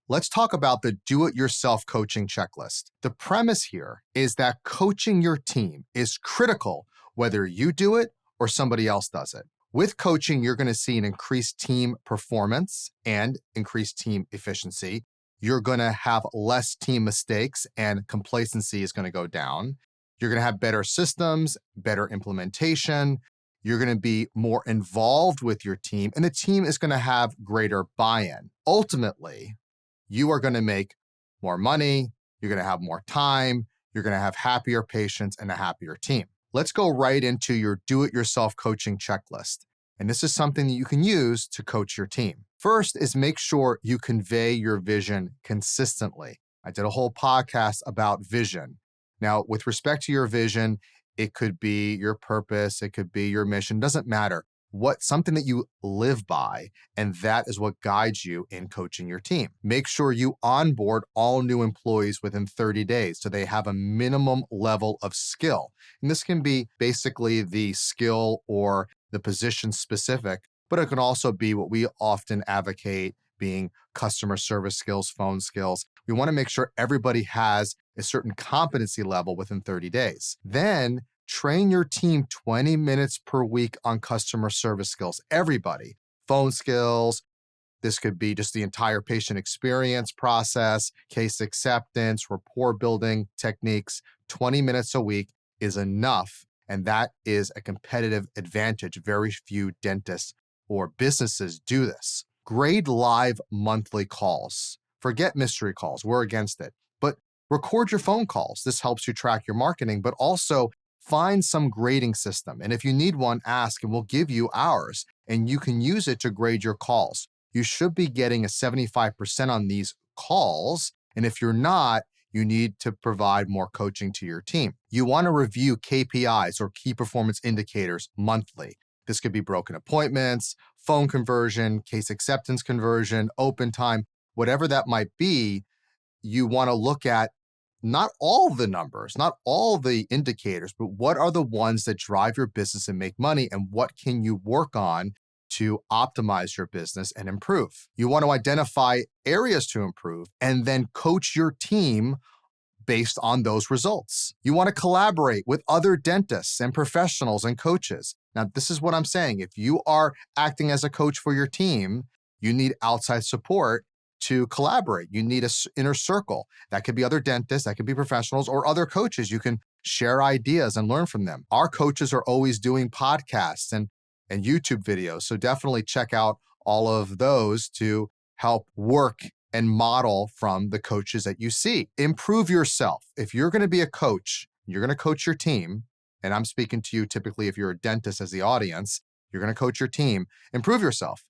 let's talk about the do-it-yourself coaching checklist. The premise here is that coaching your team is critical whether you do it or somebody else does it. With coaching, you're going to see an increased team performance and increased team efficiency. You're going to have less team mistakes and complacency is going to go down. You're going to have better systems, better implementation. You're going to be more involved with your team, and the team is going to have greater buy-in. Ultimately, you are going to make more money. You're going to have more time. You're going to have happier patients and a happier team. Let's go right into your do-it-yourself coaching checklist. And this is something that you can use to coach your team. First is make sure you convey your vision consistently. I did a whole podcast about vision. Now, with respect to your vision, it could be your purpose, it could be your mission, doesn't matter. Something that you live by, and that is what guides you in coaching your team. Make sure you onboard all new employees within 30 days so they have a minimum level of skill. And this can be basically the skill or the position specific, but it can also be what we often advocate being customer service skills, phone skills. We want to make sure everybody has a certain competency level within 30 days. Then train your team 20 minutes per week on customer service skills. Everybody, phone skills. This could be just the entire patient experience process, case acceptance, rapport building techniques. 20 minutes a week is enough. And that is a competitive advantage. Very few dentists or businesses do this. Grade live monthly calls. Forget mystery calls. We're against it. But record your phone calls. This helps you track your marketing, but also find some grading system. And if you need one, ask and we'll give you ours. And you can use it to grade your calls. You should be getting a 75% on these calls. And if you're not, you need to provide more coaching to your team. You want to review KPIs or key performance indicators monthly. This could be broken appointments, phone conversion, case acceptance conversion, open time, whatever that might be. You want to look at not all the numbers, not all the indicators, but what are the ones that drive your business and make money, and what can you work on to optimize your business and improve. You want to identify areas to improve and then coach your team based on those results. You want to collaborate with other dentists and professionals and coaches. Now, this is what I'm saying. If you are acting as a coach for your team, you need outside support to collaborate. You need an inner circle. That could be other dentists, that could be professionals, or other coaches. You can share ideas and learn from them. Our coaches are always doing podcasts and YouTube videos. So definitely check out all of those to help work and model from the coaches that you see. Improve yourself. If you're going to be a coach, you're going to coach your team, and I'm speaking to you typically if you're a dentist as the audience, you're going to coach your team, improve yourself.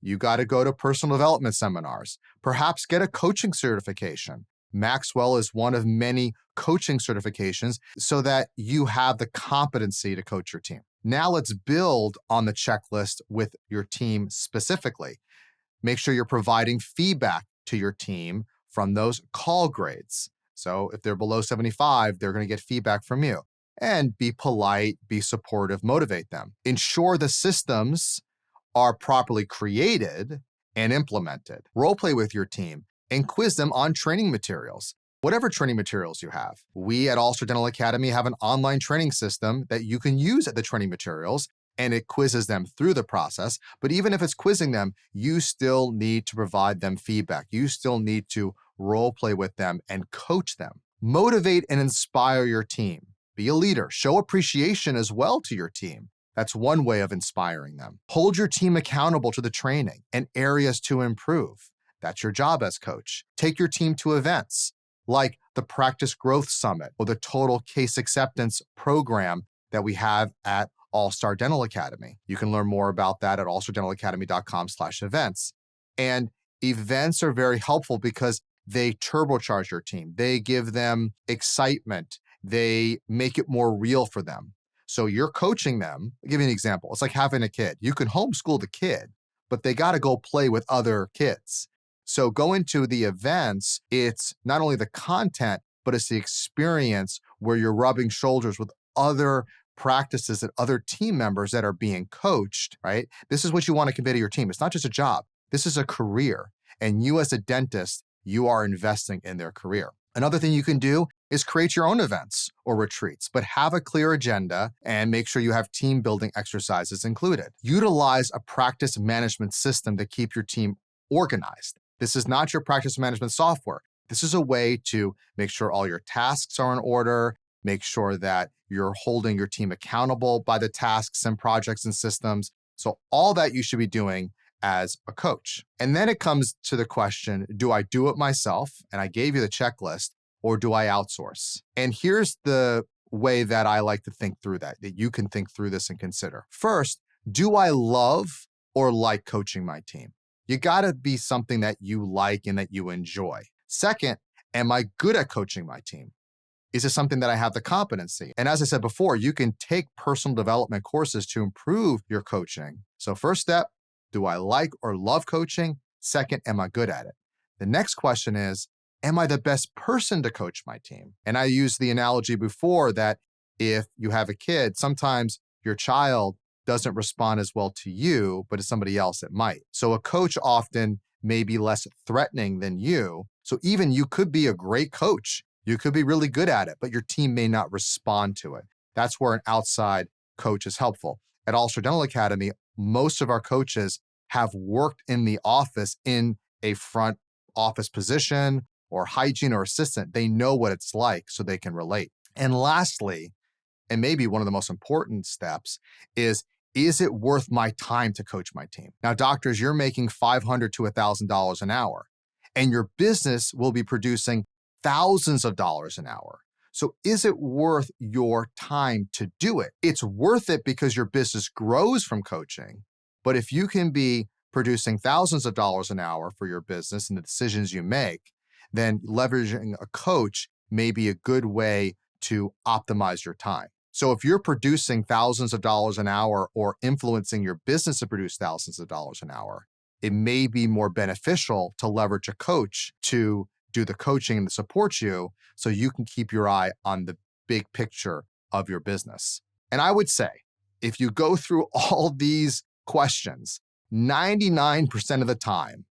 You got to go to personal development seminars, perhaps get a coaching certification. Maxwell is one of many coaching certifications so that you have the competency to coach your team. Now let's build on the checklist with your team specifically. Make sure you're providing feedback to your team from those call grades. So if they're below 75, they're going to get feedback from you. And be polite, be supportive, motivate them. Ensure the systems are properly created and implemented. Role play with your team and quiz them on training materials. Whatever training materials you have. We at All Star Dental Academy have an online training system that you can use at the training materials, and it quizzes them through the process. But even if it's quizzing them, you still need to provide them feedback. You still need to role play with them and coach them. Motivate and inspire your team. Be a leader. Show appreciation as well to your team. That's one way of inspiring them. Hold your team accountable to the training and areas to improve. That's your job as coach. Take your team to events like the Practice Growth Summit or the Total Case Acceptance program that we have at All Star Dental Academy. You can learn more about that at allstardentaLacademy.com/events. And events are very helpful because they turbocharge your team. They give them excitement. They make it more real for them. So you're coaching them. I'll give you an example. It's like having a kid. You can homeschool the kid, but they got to go play with other kids. So going to the events, it's not only the content, but it's the experience where you're rubbing shoulders with other practices and other team members that are being coached, right? This is what you want to convey to your team. It's not just a job. This is a career. And you as a dentist you are investing in their career. Another thing you can do is create your own events or retreats, but have a clear agenda and make sure you have team building exercises included. Utilize a practice management system to keep your team organized. This is not your practice management software. This is a way to make sure all your tasks are in order, make sure that you're holding your team accountable by the tasks and projects and systems. So all that you should be doing as a coach. And then it comes to the question, do I do it myself? And I gave you the checklist, or do I outsource? And here's the way that I like to think through that you can think through this and consider. First, do I love or like coaching my team? You gotta be something that you like and that you enjoy. Second, am I good at coaching my team? Is it something that I have the competency? And as I said before, you can take personal development courses to improve your coaching. So first step, do I like or love coaching? Second, am I good at it? The next question is, am I the best person to coach my team? And I used the analogy before that if you have a kid, sometimes your child doesn't respond as well to you, but to somebody else it might. So a coach often may be less threatening than you. So even you could be a great coach. You could be really good at it, but your team may not respond to it. That's where an outside coach is helpful. At All Star Dental Academy, most of our coaches have worked in the office in a front office position or hygiene or assistant. They know what it's like, so they can relate. And lastly, and maybe one of the most important steps is it worth my time to coach my team? Now, doctors, you're making $500 to $1,000 an hour, and your business will be producing thousands of dollars an hour. So is it worth your time to do it? It's worth it because your business grows from coaching. But if you can be producing thousands of dollars an hour for your business and the decisions you make, then leveraging a coach may be a good way to optimize your time. So if you're producing thousands of dollars an hour or influencing your business to produce thousands of dollars an hour, it may be more beneficial to leverage a coach to do the coaching and support you so you can keep your eye on the big picture of your business. And I would say, if you go through all these questions, 99% of the time,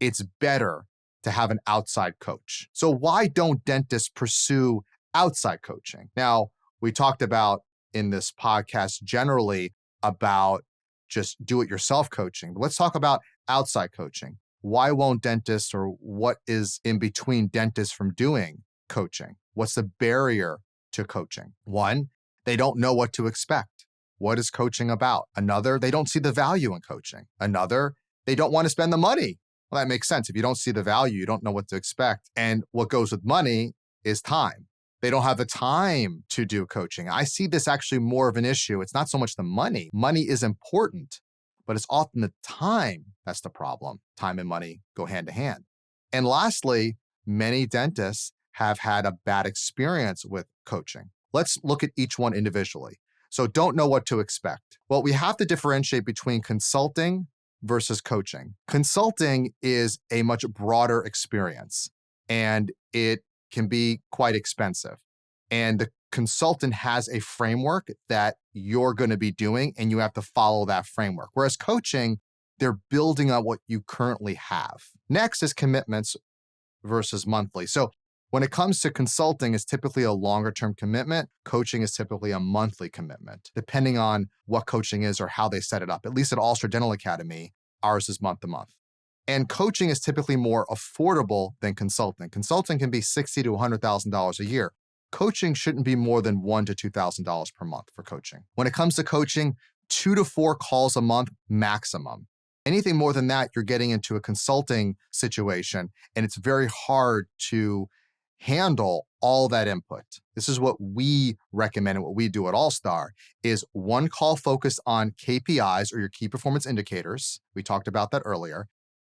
it's better to have an outside coach. So why don't dentists pursue outside coaching? Now, we talked about in this podcast generally about just do-it-yourself coaching. But let's talk about outside coaching. Why won't dentists, or what is in between dentists from doing coaching? What's the barrier to coaching? One, they don't know what to expect. What is coaching about? Another, they don't see the value in coaching. Another, they don't want to spend the money. Well, that makes sense. If you don't see the value, you don't know what to expect. And what goes with money is time. They don't have the time to do coaching. I see this actually more of an issue. It's not so much the money. Money is important, but it's often the time that's the problem. Time and money go hand to hand. And lastly, many dentists have had a bad experience with coaching. Let's look at each one individually. So don't know what to expect. Well, we have to differentiate between consulting versus coaching. Consulting is a much broader experience, and it can be quite expensive. And the consultant has a framework that you're going to be doing, and you have to follow that framework. Whereas coaching, they're building on what you currently have. Next is commitments versus monthly. So when it comes to consulting, it's typically a longer-term commitment. Coaching is typically a monthly commitment, depending on what coaching is or how they set it up. At least at All Star Dental Academy, ours is month to month. And coaching is typically more affordable than consulting. Consulting can be $60,000 to $100,000 a year. Coaching shouldn't be more than $1,000 to $2,000 per month for coaching. When it comes to coaching, 2 to 4 calls a month maximum. Anything more than that, you're getting into a consulting situation, and it's very hard to handle all that input. This is what we recommend, and what we do at All Star is 1 call focused on KPIs, or your key performance indicators. We talked about that earlier.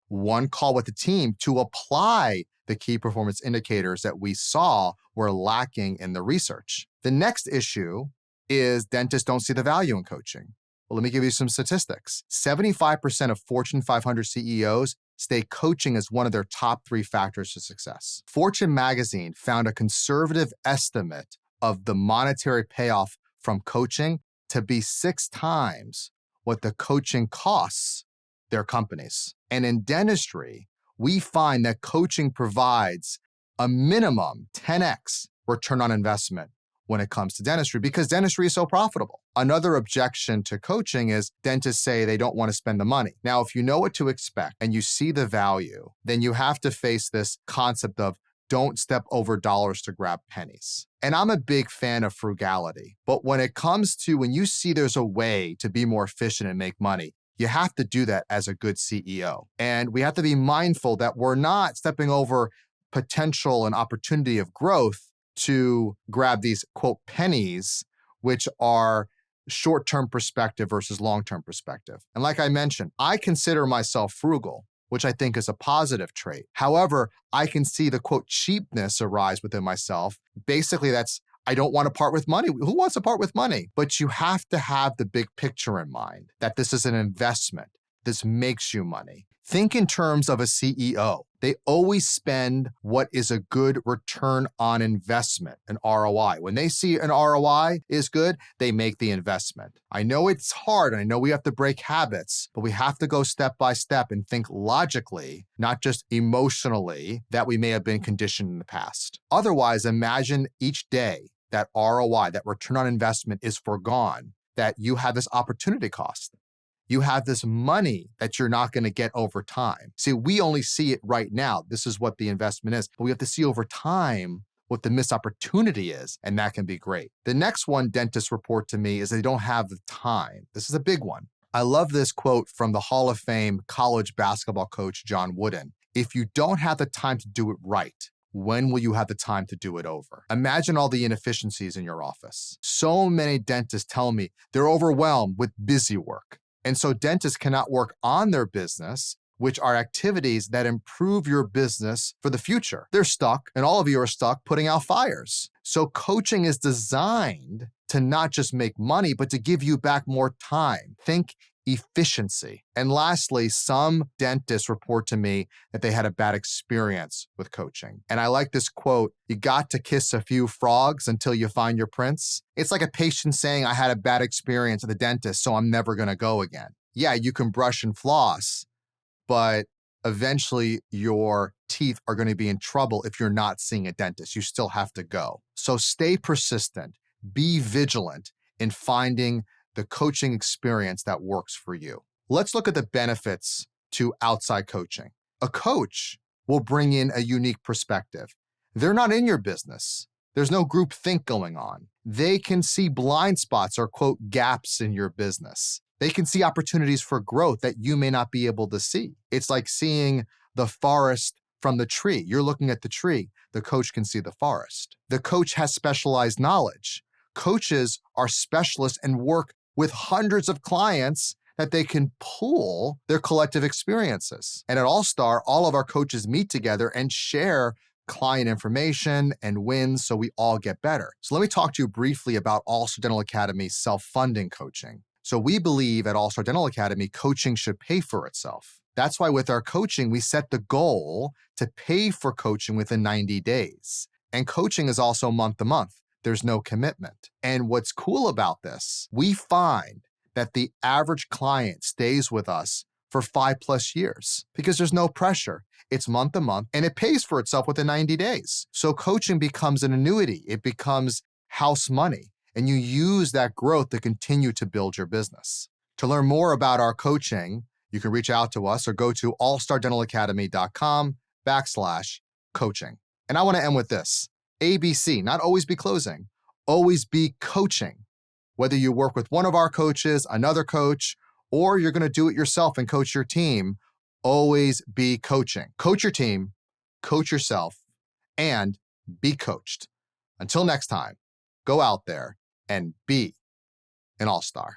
1 call with the team to apply the key performance indicators that we saw were lacking in the research. The next issue is dentists don't see the value in coaching. Well, let me give you some statistics. 75% of Fortune 500 CEOs state coaching as one of their top 3 factors to success. Fortune magazine found a conservative estimate of the monetary payoff from coaching to be 6 times what the coaching costs their companies. And in dentistry, we find that coaching provides a minimum 10x return on investment when it comes to dentistry because dentistry is so profitable. Another objection to coaching is dentists say they don't want to spend the money. Now, if you know what to expect and you see the value, then you have to face this concept of don't step over dollars to grab pennies. And I'm a big fan of frugality, but when it comes to when you see there's a way to be more efficient and make money, you have to do that as a good CEO. And we have to be mindful that we're not stepping over potential and opportunity of growth to grab these, quote, pennies, which are short-term perspective versus long-term perspective. And like I mentioned, I consider myself frugal, which I think is a positive trait. However, I can see the, quote, cheapness arise within myself. Basically, that's, I don't want to part with money. Who wants to part with money? But you have to have the big picture in mind, that this is an investment. This makes you money. Think in terms of a CEO. They always spend what is a good return on investment, an ROI. When they see an ROI is good, they make the investment. I know it's hard, and I know we have to break habits, but we have to go step by step and think logically, not just emotionally, that we may have been conditioned in the past. Otherwise, imagine each day that ROI, that return on investment is foregone, that you have this opportunity cost. You have this money that you're not going to get over time. See, we only see it right now. This is what the investment is. But we have to see over time what the missed opportunity is, and that can be great. The next one dentists report to me is they don't have the time. This is a big one. I love this quote from the Hall of Fame college basketball coach, John Wooden. If you don't have the time to do it right, when will you have the time to do it over? Imagine all the inefficiencies in your office. So many dentists tell me they're overwhelmed with busy work. And so dentists cannot work on their business, which are activities that improve your business for the future. They're stuck, and all of you are stuck putting out fires. So coaching is designed to not just make money, but to give you back more time. Think efficiency. And lastly, some dentists report to me that they had a bad experience with coaching. And I like this quote, you got to kiss a few frogs until you find your prince. It's like a patient saying, I had a bad experience at the dentist, so I'm never going to go again. Yeah, you can brush and floss, but eventually your teeth are going to be in trouble if you're not seeing a dentist. You still have to go. So stay persistent, be vigilant in finding the coaching experience that works for you. Let's look at the benefits to outside coaching. A coach will bring in a unique perspective. They're not in your business. There's no group think going on. They can see blind spots or, quote, gaps in your business. They can see opportunities for growth that you may not be able to see. It's like seeing the forest from the tree. You're looking at the tree. The coach can see the forest. The coach has specialized knowledge. Coaches are specialists and work with hundreds of clients that they can pool their collective experiences. And at All-Star, all of our coaches meet together and share client information and wins so we all get better. So let me talk to you briefly about All-Star Dental Academy's self-funding coaching. So we believe at All-Star Dental Academy, coaching should pay for itself. That's why with our coaching, we set the goal to pay for coaching within 90 days. And coaching is also month to month. There's no commitment. And what's cool about this, we find that the average client stays with us for 5+ years because there's no pressure. It's month to month and it pays for itself within 90 days. So coaching becomes an annuity. It becomes house money. And you use that growth to continue to build your business. To learn more about our coaching, you can reach out to us or go to allstardentalacademy.com/coaching. And I want to end with this. ABC, not always be closing, always be coaching. Whether you work with one of our coaches, another coach, or you're going to do it yourself and coach your team, always be coaching. Coach your team, coach yourself, and be coached. Until next time, go out there and be an all-star.